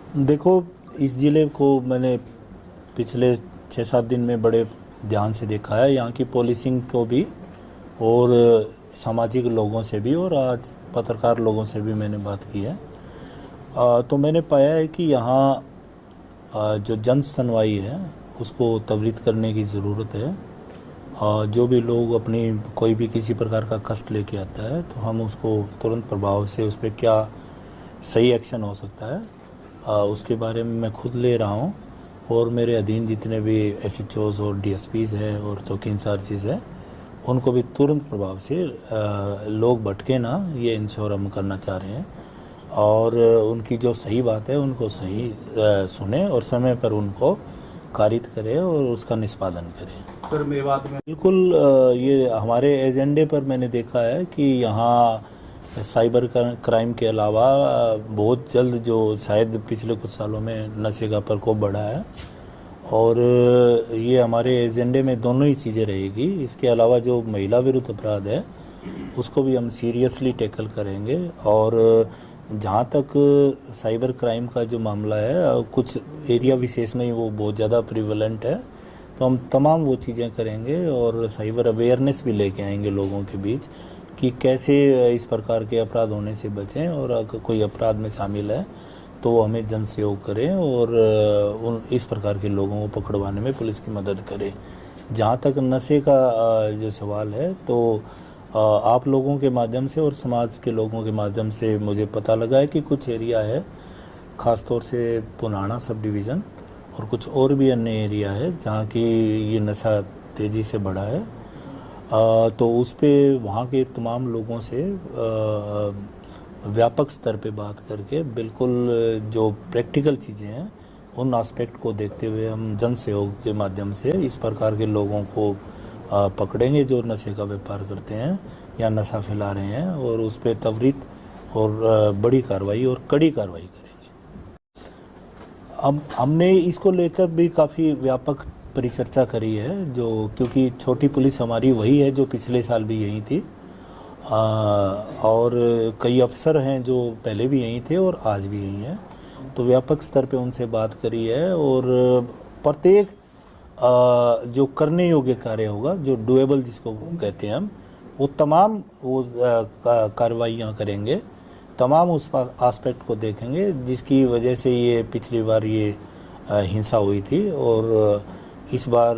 देखो, इस ज़िले को मैंने पिछले 6-7 दिन में बड़े ध्यान से देखा है। यहाँ की पुलिसिंग को भी और सामाजिक लोगों से भी और आज पत्रकार लोगों से भी मैंने बात की है। तो मैंने पाया है कि यहाँ जो जन सुनवाई है उसको त्वरित करने की ज़रूरत है। जो भी लोग अपनी कोई भी किसी प्रकार का कष्ट लेके आता है तो हम उसको तुरंत प्रभाव से उस पर क्या सही एक्शन हो सकता है उसके बारे में मैं खुद ले रहा हूँ। और मेरे अधीन जितने भी एसएचओज और डीएसपीज हैं और चौकी इंचार्जेस हैं उनको भी तुरंत प्रभाव से लोग भटके ना, ये इंश्योर हम करना चाह रहे हैं। और उनकी जो सही बात है उनको सही सुने और समय पर उनको कारित करे और उसका निष्पादन करे। सर मेवात में बिल्कुल, ये हमारे एजेंडे पर मैंने देखा है कि यहाँ साइबर क्राइम के अलावा बहुत जल्द, जो शायद पिछले कुछ सालों में नशे का प्रकोप बढ़ा है, और ये हमारे एजेंडे में दोनों ही चीज़ें रहेगी। इसके अलावा जो महिला विरुद्ध अपराध है उसको भी हम सीरियसली टैकल करेंगे। और जहाँ तक साइबर क्राइम का जो मामला है, कुछ एरिया विशेष में ही वो बहुत ज़्यादा प्रिवलेंट है, तो हम तमाम वो चीज़ें करेंगे और साइबर अवेयरनेस भी लेके आएंगे लोगों के बीच कि कैसे इस प्रकार के अपराध होने से बचें, और अगर कोई अपराध में शामिल है तो वो हमें जन सहयोग करें और उन इस प्रकार के लोगों को पकड़वाने में पुलिस की मदद करें। जहाँ तक नशे का जो सवाल है, तो आप लोगों के माध्यम से और समाज के लोगों के माध्यम से मुझे पता लगा है कि कुछ एरिया है, ख़ास तौर से पुनाना सब डिवीज़न और कुछ और भी अन्य एरिया है जहाँ की ये नशा तेज़ी से बढ़ा है। तो उस पे वहाँ के तमाम लोगों से व्यापक स्तर पे बात करके बिल्कुल जो प्रैक्टिकल चीज़ें हैं उन एस्पेक्ट को देखते हुए हम जन सहयोग के माध्यम से इस प्रकार के लोगों को पकड़ेंगे जो नशे का व्यापार करते हैं या नशा फैला रहे हैं, और उस पर त्वरित और बड़ी कार्रवाई और कड़ी कार्रवाई करेंगे। अब हमने इसको लेकर भी काफ़ी व्यापक परिचर्चा करी है, जो क्योंकि छोटी पुलिस हमारी वही है जो पिछले साल भी यहीं थी, और कई अफसर हैं जो पहले भी यहीं थे और आज भी यहीं हैं। तो व्यापक स्तर पे उनसे बात करी है और प्रत्येक जो करने योग्य कार्य होगा, जो डुएबल जिसको कहते हैं हम, वो तमाम वो कार्रवाइयाँ करेंगे, तमाम उस एस्पेक्ट को देखेंगे जिसकी वजह से ये पिछली बार ये हिंसा हुई थी। और इस बार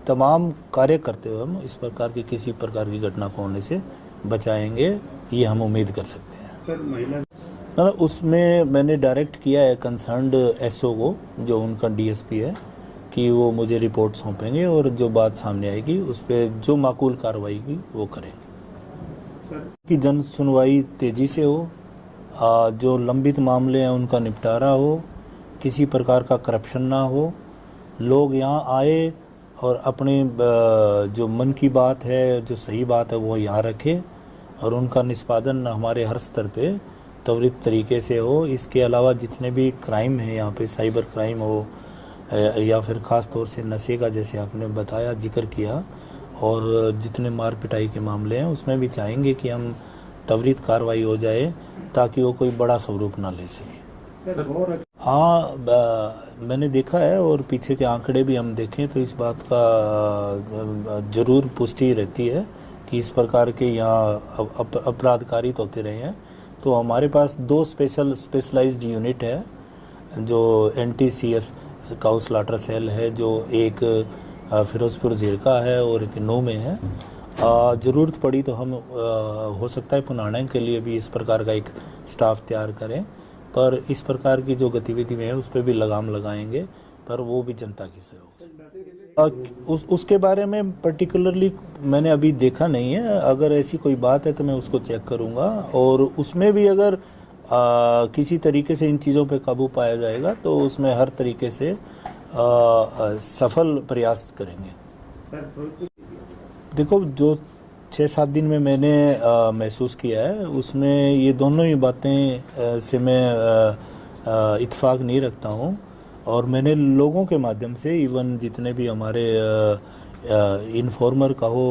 तमाम कार्य करते हुए हम इस प्रकार की किसी प्रकार की घटना को होने से बचाएंगे, ये हम उम्मीद कर सकते हैं। सर महिला उसमें मैंने डायरेक्ट किया है कंसर्न्ड एसओ को, जो उनका डीएसपी है, कि वो मुझे रिपोर्ट सौंपेंगे और जो बात सामने आएगी उस पर जो माकूल कार्रवाई की वो करेंगे। कि जन सुनवाई तेज़ी से हो, जो लंबित मामले हैं उनका निपटारा हो, किसी प्रकार का करप्शन ना हो, लोग यहाँ आए और अपने जो मन की बात है, जो सही बात है वो यहाँ रखें और उनका निष्पादन हमारे हर स्तर पे त्वरित तरीके से हो। इसके अलावा जितने भी क्राइम हैं यहाँ पे, साइबर क्राइम हो या फिर ख़ास तौर से नशे का, जैसे आपने बताया, जिक्र किया, और जितने मार पिटाई के मामले हैं उसमें भी चाहेंगे कि हम त्वरित कार्रवाई हो जाए ताकि वो कोई बड़ा स्वरूप ना ले सके। हाँ, मैंने देखा है और पीछे के आंकड़े भी हम देखें तो इस बात का ज़रूर पुष्टि रहती है कि इस प्रकार के यहाँ अपराध कारित होते रहे हैं। तो हमारे पास 2 स्पेशलाइज्ड यूनिट है, जो NTCS काउ स्लाटर सेल है, जो एक फिरोजपुर ज़िरका है और एक नौ में है। ज़रूरत पड़ी तो हम हो सकता है पुनाना के लिए भी इस प्रकार का एक स्टाफ तैयार करें, पर इस प्रकार की जो गतिविधि में है उस पर भी लगाम लगाएंगे, पर वो भी जनता की सहयोग से। उसके बारे में पर्टिकुलरली मैंने अभी देखा नहीं है। अगर ऐसी कोई बात है तो मैं उसको चेक करूंगा, और उसमें भी अगर किसी तरीके से इन चीज़ों पे काबू पाया जाएगा तो उसमें हर तरीके से सफल प्रयास करेंगे। देखो, जो 6-7 दिन में मैंने महसूस किया है उसमें ये दोनों ही बातें से मैं इत्फाक नहीं रखता हूँ, और मैंने लोगों के माध्यम से, इवन जितने भी हमारे इनफॉर्मल कहो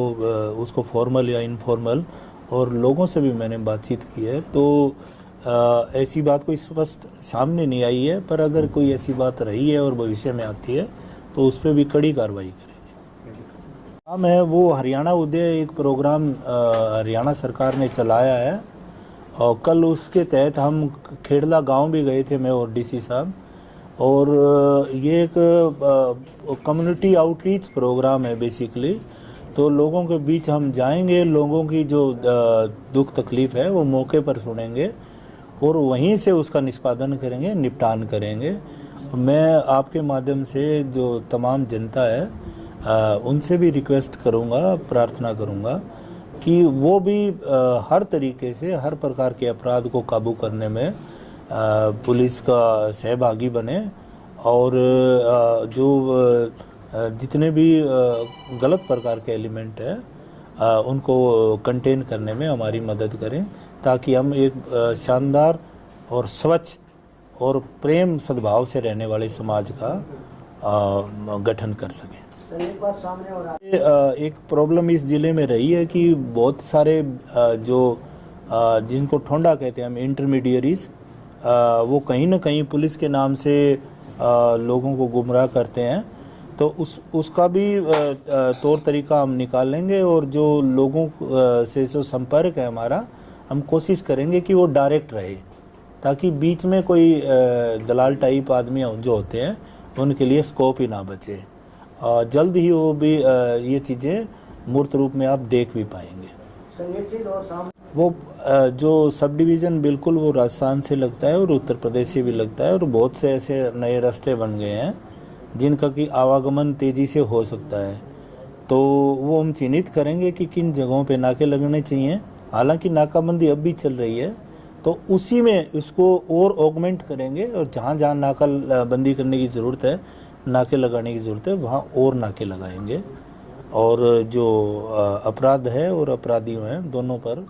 उसको फॉर्मल या इनफॉर्मल, और लोगों से भी मैंने बातचीत की है, तो ऐसी बात कोई स्पष्ट सामने नहीं आई है, पर अगर कोई ऐसी बात रही है और भविष्य में आती है तो उस पर भी कड़ी कार्रवाई करेंगे। काम है वो हरियाणा उदय, एक प्रोग्राम हरियाणा सरकार ने चलाया है और कल उसके तहत हम खेड़ला गांव भी गए थे, मैं और डीसी साहब। और ये एक कम्युनिटी आउटरीच प्रोग्राम है बेसिकली। तो लोगों के बीच हम जाएंगे, लोगों की जो दुख तकलीफ़ है वो मौके पर सुनेंगे और वहीं से उसका निष्पादन करेंगे, निपटान करेंगे। मैं आपके माध्यम से जो तमाम जनता है उनसे भी रिक्वेस्ट करूंगा, प्रार्थना करूंगा कि वो भी हर तरीके से हर प्रकार के अपराध को काबू करने में पुलिस का सहभागी बने और जो जितने भी गलत प्रकार के एलिमेंट है उनको कंटेन करने में हमारी मदद करें, ताकि हम एक शानदार और स्वच्छ और प्रेम सद्भाव से रहने वाले समाज का गठन कर सकें। एक प्रॉब्लम इस ज़िले में रही है कि बहुत सारे जो जिनको ठोंडा कहते हैं हम, इंटरमीडियरीज, वो कहीं ना कहीं पुलिस के नाम से लोगों को गुमराह करते हैं। तो उसका भी तौर तरीका हम निकाल लेंगे और जो लोगों से जो संपर्क है हमारा, हम कोशिश करेंगे कि वो डायरेक्ट रहे, ताकि बीच में कोई दलाल टाइप आदमी जो होते हैं उनके लिए स्कोप ही ना बचे। जल्द ही वो भी ये चीज़ें मूर्त रूप में आप देख भी पाएंगे। वो जो सब डिवीज़न बिल्कुल वो राजस्थान से लगता है और उत्तर प्रदेश से भी लगता है और बहुत से ऐसे नए रास्ते बन गए हैं जिनका कि आवागमन तेज़ी से हो सकता है। तो वो हम चिन्हित करेंगे कि किन जगहों पे नाके लगने चाहिए। हालांकि नाकाबंदी अब भी चल रही है, तो उसी में उसको और ऑगमेंट करेंगे और जहाँ जहाँ नाका बंदी करने की ज़रूरत है, नाके लगाने की ज़रूरत है, वहाँ और नाके लगाएंगे और जो अपराध है और अपराधियों हैं दोनों पर